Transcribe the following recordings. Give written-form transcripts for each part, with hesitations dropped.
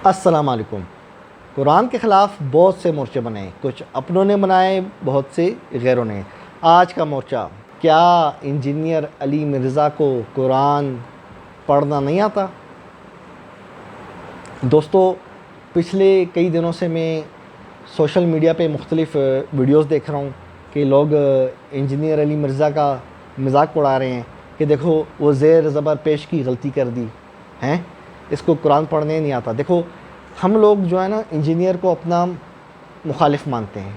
السلام علیکم۔ قرآن کے خلاف بہت سے مورچے بنے، کچھ اپنوں نے بنائے، بہت سے غیروں نے۔ آج کا مورچہ، کیا انجینئر علی مرزا کو قرآن پڑھنا نہیں آتا؟ دوستو، پچھلے کئی دنوں سے میں سوشل میڈیا پہ مختلف ویڈیوز دیکھ رہا ہوں کہ لوگ انجینئر علی مرزا کا مذاق اڑا رہے ہیں کہ دیکھو وہ زیر زبر پیش کی غلطی کر دی ہیں، اس کو قرآن پڑھنے نہیں آتا۔ دیکھو، ہم لوگ جو ہے نا انجینئر کو اپنا مخالف مانتے ہیں۔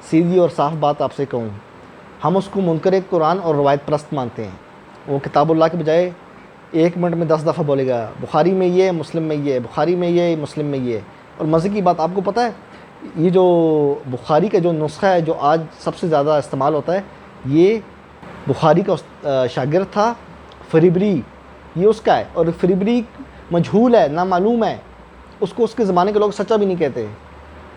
سیدھی اور صاف بات آپ سے کہوں، ہم اس کو منکر قرآن اور روایت پرست مانتے ہیں۔ وہ کتاب اللہ کے بجائے 1 منٹ میں 10 دفعہ بولے گا بخاری میں یہ، مسلم میں یہ، بخاری میں یہ، مسلم میں یہ۔ اور مزے کی بات، آپ کو پتہ ہے یہ جو بخاری کا جو نسخہ ہے جو آج سب سے زیادہ استعمال ہوتا ہے، یہ بخاری کا شاگرد تھا فریبری، یہ اس کا ہے۔ اور فریبری مجہول ہے، نامعلوم ہے، اس کو اس کے زمانے کے لوگ سچا بھی نہیں کہتے۔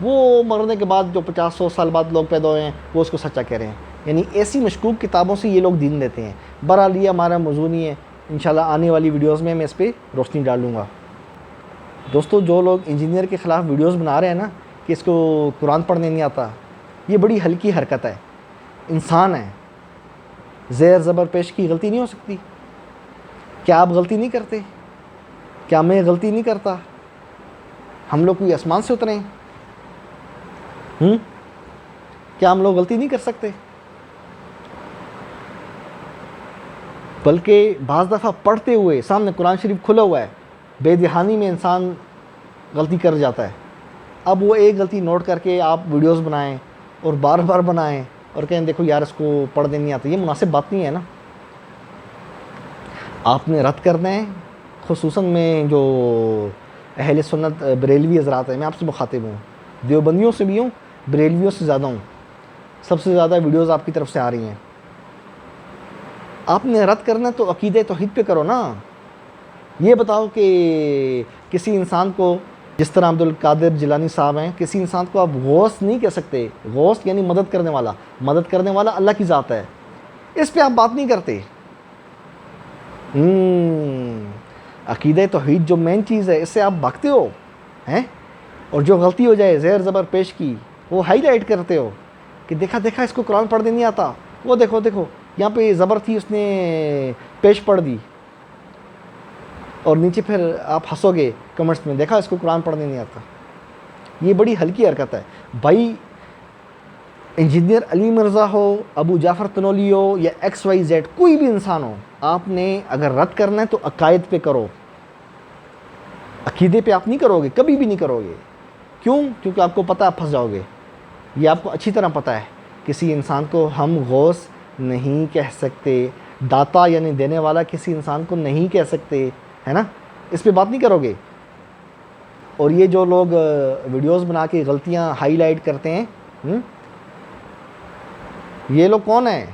وہ مرنے کے بعد جو 50-100 سال بعد لوگ پیدا ہوئے ہیں وہ اس کو سچا کہہ رہے ہیں۔ یعنی ایسی مشکوک کتابوں سے یہ لوگ دین دیتے ہیں۔ بہرحال یہ ہمارا موضوع نہیں ہے، انشاءاللہ آنے والی ویڈیوز میں اس پہ روشنی ڈالوں گا۔ دوستو، جو لوگ انجینئر کے خلاف ویڈیوز بنا رہے ہیں نا کہ اس کو قرآن پڑھنے نہیں آتا، یہ بڑی ہلکی حرکت ہے۔ انسان ہے، زیر زبر پیش کی غلطی نہیں ہو سکتی؟ کیا آپ غلطی نہیں کرتے؟ کیا میں غلطی نہیں کرتا؟ ہم لوگ کوئی آسمان سے اترے ہیں؟ کیا ہم لوگ غلطی نہیں کر سکتے؟ بلکہ بعض دفعہ پڑھتے ہوئے سامنے قرآن شریف کھلا ہوا ہے، بے دہانی میں انسان غلطی کر جاتا ہے۔ اب وہ ایک غلطی نوٹ کر کے آپ ویڈیوز بنائیں اور بار بار بنائیں اور کہیں دیکھو یار اس کو پڑھنے نہیں آتا، یہ مناسب بات نہیں ہے نا۔ آپ نے رد کرنا ہے، خصوصاً میں جو اہل سنت بریلوی حضرات ہیں، میں آپ سے مخاطب ہوں، دیوبندیوں سے بھی ہوں، بریلویوں سے زیادہ ہوں، سب سے زیادہ ویڈیوز آپ کی طرف سے آ رہی ہیں۔ آپ نے رد کرنا تو عقیدہ توحید پہ کرو نا۔ یہ بتاؤ کہ کسی انسان کو، جس طرح عبد القادر جیلانی صاحب ہیں، کسی انسان کو آپ غوث نہیں کہہ سکتے۔ غوث یعنی مدد کرنے والا، مدد کرنے والا اللہ کی ذات ہے، اس پہ آپ بات نہیں کرتے۔ عقیدہ توحید جو مین چیز ہے، اس سے آپ بھاگتے ہو ہیں، اور جو غلطی ہو جائے زیر زبر پیش کی وہ ہائی لائٹ کرتے ہو کہ دیکھا دیکھا اس کو قرآن پڑھنے نہیں آتا، وہ دیکھو دیکھو یہاں پہ زبر تھی اس نے پیش پڑھ دی، اور نیچے پھر آپ ہنسو گے کمنٹس میں، دیکھا اس کو قرآن پڑھنے نہیں آتا۔ یہ بڑی ہلکی حرکت ہے بھائی۔ انجینئر علی مرزا ہو، ابو جعفر تنولی ہو، یا XYZ کوئی بھی انسان ہو، آپ نے اگر رد کرنا ہے تو عقائد پہ کرو، عقیدے پہ آپ نہیں کرو گے، کبھی بھی نہیں کرو گے۔ کیوں؟ کیونکہ آپ کو پتہ آپ پھنس جاؤ گے۔ یہ آپ کو اچھی طرح پتہ ہے، کسی انسان کو ہم غوث نہیں کہہ سکتے، داتا یعنی دینے والا کسی انسان کو نہیں کہہ سکتے، ہے نا، اس پہ بات نہیں کرو گے۔ اور یہ جو لوگ ویڈیوز بنا کے غلطیاں ہائی لائٹ کرتے ہیں، یہ لوگ کون ہیں؟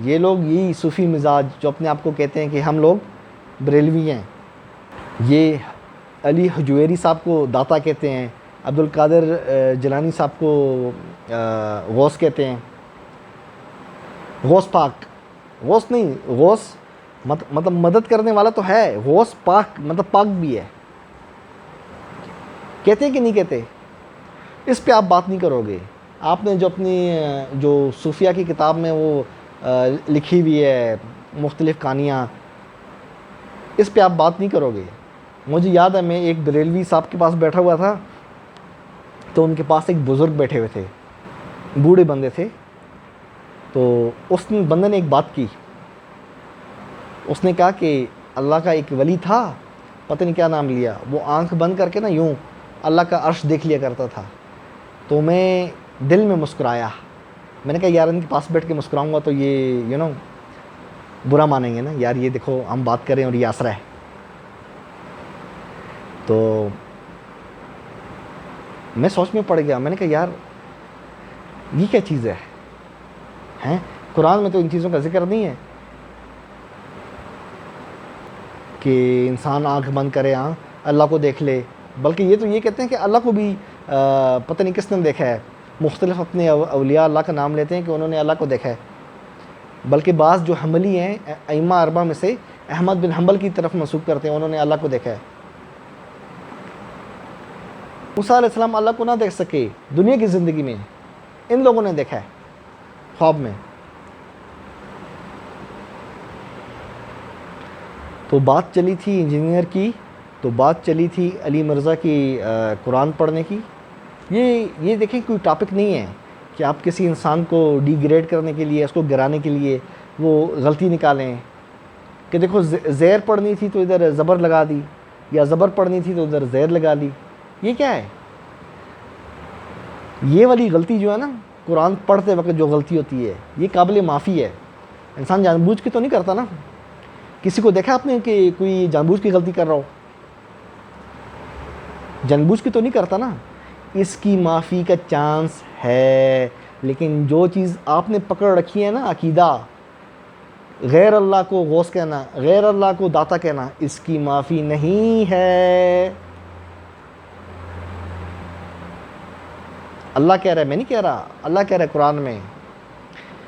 یہ لوگ یہی صوفی مزاج جو اپنے آپ کو کہتے ہیں کہ ہم لوگ بریلوی ہیں۔ یہ علی حجویری صاحب کو داتا کہتے ہیں، عبد القادر جیلانی صاحب کو غوث کہتے ہیں۔ غوث پاک، غوث نہیں، غوث مطلب مدد کرنے والا تو ہے، غوث پاک مطلب پاک بھی ہے، کہتے ہیں کہ نہیں کہتے؟ اس پہ آپ بات نہیں کرو گے۔ آپ نے جو اپنی جو صوفیہ کی کتاب میں وہ لکھی ہوئی ہے مختلف کہانیاں، اس پہ آپ بات نہیں کرو گے۔ مجھے یاد ہے میں ایک بریلوی صاحب کے پاس بیٹھا ہوا تھا، تو ان کے پاس ایک بزرگ بیٹھے ہوئے تھے، بوڑھے بندے تھے۔ تو اس بندے نے ایک بات کی، اس نے کہا کہ اللہ کا ایک ولی تھا، پتہ نہیں کیا نام لیا، وہ آنکھ بند کر کے نا یوں اللہ کا عرش دیکھ لیا کرتا تھا۔ تو میں دل میں مسکرایا، میں نے کہا یار ان کے پاس بیٹھ کے مسکراؤں گا تو یہ برا مانیں گے نا، یار یہ دیکھو ہم بات کریں اور یہ آسرا ہے۔ تو میں سوچ میں پڑ گیا، میں نے کہا یار یہ کیا چیز ہے ہیں؟ قرآن میں تو ان چیزوں کا ذکر نہیں ہے کہ انسان آنکھ بند کرے اللہ کو دیکھ لے، بلکہ یہ کہتے ہیں کہ اللہ کو بھی پتہ نہیں کس نے دیکھا ہے۔ مختلف اپنے اولیاء اللہ کا نام لیتے ہیں کہ انہوں نے اللہ کو دیکھا ہے، بلکہ بعض جو حنبلی ہیں ائمہ اربعہ میں سے احمد بن حنبل کی طرف منسوب کرتے ہیں، انہوں نے اللہ کو دیکھا ہے۔ موسیٰ علیہ السلام اللہ کو نہ دیکھ سکے دنیا کی زندگی میں، ان لوگوں نے دیکھا ہے خواب میں. تو بات چلی تھی انجینئر کی، تو بات چلی تھی علی مرزا کی قرآن پڑھنے کی. یہ دیکھیں کوئی ٹاپک نہیں ہے کہ آپ کسی انسان کو ڈی گریڈ کرنے کے لیے، اس کو گرانے کے لیے وہ غلطی نکالیں کہ دیکھو زیر پڑھنی تھی تو ادھر زبر لگا دی، یا زبر پڑھنی تھی تو ادھر زیر لگا لی. یہ کیا ہے؟ یہ والی غلطی جو ہے نا، قرآن پڑھتے وقت جو غلطی ہوتی ہے، یہ قابل معافی ہے. انسان جان بوجھ کے تو نہیں کرتا نا. کسی کو دیکھا آپ نے کہ کوئی جان بوجھ کی غلطی کر رہا ہو؟ جان بوجھ کے تو نہیں کرتا نا. اس کی معافی کا چانس ہے، لیکن جو چیز آپ نے پکڑ رکھی ہے نا، عقیدہ، غیر اللہ کو غوث کہنا، غیر اللہ کو داتا کہنا، اس کی معافی نہیں ہے. اللہ کہہ رہا ہے، میں نہیں کہہ رہا، اللہ کہہ رہا ہے قرآن میں،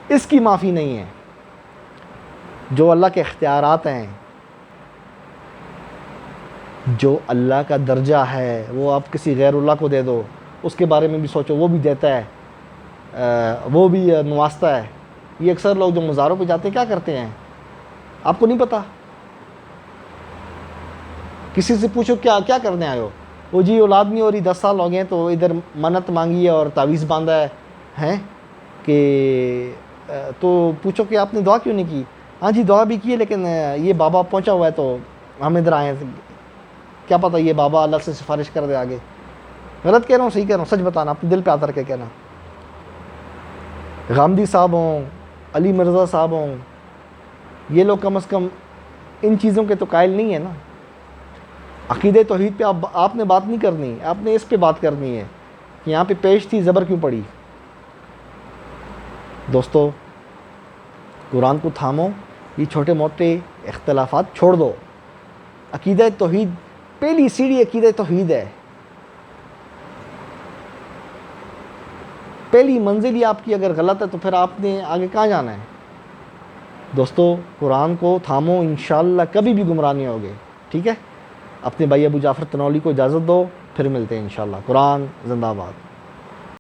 اس کی معافی نہیں ہے. جو اللہ کے اختیارات ہیں، جو اللہ کا درجہ ہے، وہ آپ کسی غیر اللہ کو دے دو، اس کے بارے میں بھی سوچو، وہ بھی دیتا ہے، وہ بھی نوازتا ہے. یہ اکثر لوگ جو مزاروں پہ جاتے ہیں کیا کرتے ہیں؟ آپ کو نہیں پتہ. کسی سے پوچھو کیا کرنے آئے ہو؟ وہ جی اولاد نہیں ہو رہی، 10 سال ہو گئے ہیں، تو ادھر منت مانگی ہے اور تعویذ باندھا ہے ہیں کہ تو پوچھو کہ آپ نے دعا کیوں نہیں کی؟ ہاں جی دعا بھی کی ہے، لیکن یہ بابا پہنچا ہوا ہے تو ہم ادھر آئے ہیں، کیا پتہ یہ بابا اللہ سے سفارش کر دے آگے. غلط کہہ رہا ہوں صحیح کہہ رہا ہوں؟ سچ بتانا، اپنے دل پہ آتا کے کہنا. غامدی صاحب ہوں، علی مرزا صاحب ہوں، یہ لوگ کم از کم ان چیزوں کے تو قائل نہیں ہیں نا. عقیدہ توحید پہ آپ نے بات نہیں کرنی، آپ نے اس پہ بات کرنی ہے کہ یہاں پہ پیش تھی، زبر کیوں پڑی. دوستو قرآن کو تھامو، یہ چھوٹے موٹے اختلافات چھوڑ دو. عقیدہ توحید پہلی سیڑھی عقیدہ توحید ہے. پہلی منزل ہی آپ کی اگر غلط ہے تو پھر آپ نے آگے کہاں جانا ہے؟ دوستو قرآن کو تھامو، انشاءاللہ کبھی بھی گمراہ نہیں ہوگے. ٹھیک ہے، اپنے بھائی ابو جعفر تنولی کو اجازت دو، پھر ملتے ہیں انشاءاللہ. قرآن زندہ باد.